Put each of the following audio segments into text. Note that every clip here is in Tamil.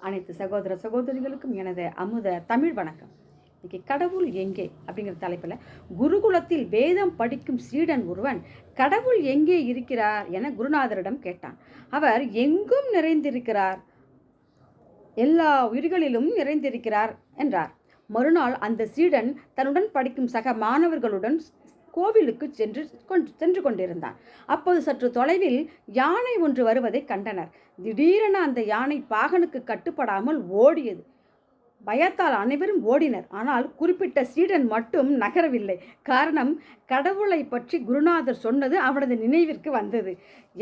அனைத்து சகோதர சகோதரிகளுக்கும் எனது அமுத தமிழ் வணக்கம். இன்னைக்கு கடவுள் எங்கே அப்படிங்கிற தலைப்பில் குருகுலத்தில் வேதம் படிக்கும் சீடன் ஒருவன் கடவுள் எங்கே இருக்கிறார் என குருநாதரிடம் கேட்டான். அவர் எங்கும் நிறைந்திருக்கிறார், எல்லா உயிர்களிலும் நிறைந்திருக்கிறார் என்றார். மறுநாள் அந்த சீடன் தன்னுடன் படிக்கும் சக மாணவர்களுடன் கோவிலுக்கு சென்று கொண்டிருந்தான். அப்போது சற்று தொலைவில் யானை ஒன்று வருவதை கண்டனர். திடீரென அந்த யானை பாகனுக்கு கட்டுப்படாமல் ஓடியது. பயத்தால் அனைவரும் ஓடினர். ஆனால் குறிப்பிட்ட சீடன் மட்டும் நகரவில்லை. காரணம், கடவுளை பற்றி குருநாதர் சொன்னது அவனது நினைவிற்கு வந்தது.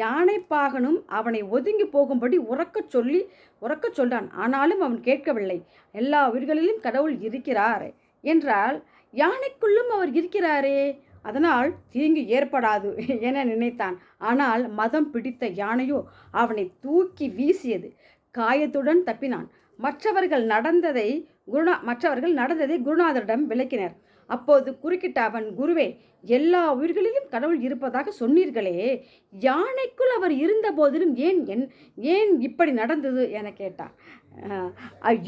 யானை பாகனும் அவனை ஒதுங்கி போகும்படி உறக்கச் சொன்னான். ஆனாலும் அவன் கேட்கவில்லை. எல்லா உயிர்களிலும் கடவுள் இருக்கிறார் என்றால் யானைக்குள்ளும் அவர் இருக்கிறாரே, அதனால் தீங்கு ஏற்படாது என நினைத்தான். ஆனால் மதம் பிடித்த யானையோ அவனை தூக்கி வீசியது. காயத்துடன் தப்பினான். மற்றவர்கள் நடந்ததை குருநாதரிடம் விளக்கினர். அப்போது குறுக்கிட்ட அவன், குருவே, எல்லா உயிர்களிலும் கடவுள் இருப்பதாக சொன்னீர்களே, யானைக்குள் அவர் இருந்த போதிலும் ஏன் இப்படி நடந்தது என கேட்டான்.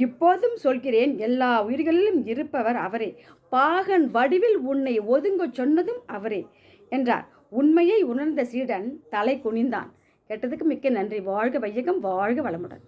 இப்போதும் சொல்கிறேன், எல்லா உயிர்களிலும் இருப்பவர் அவரே. பாகன் வடிவில் உன்னை ஒதுங்க சொன்னதும் அவரே என்றார். உண்மையை உணர்ந்த சீடன் தலை குனிந்தான். கேட்டதுக்கு மிக்க நன்றி. வாழ்க வையகம், வாழ்க வளமுடன்.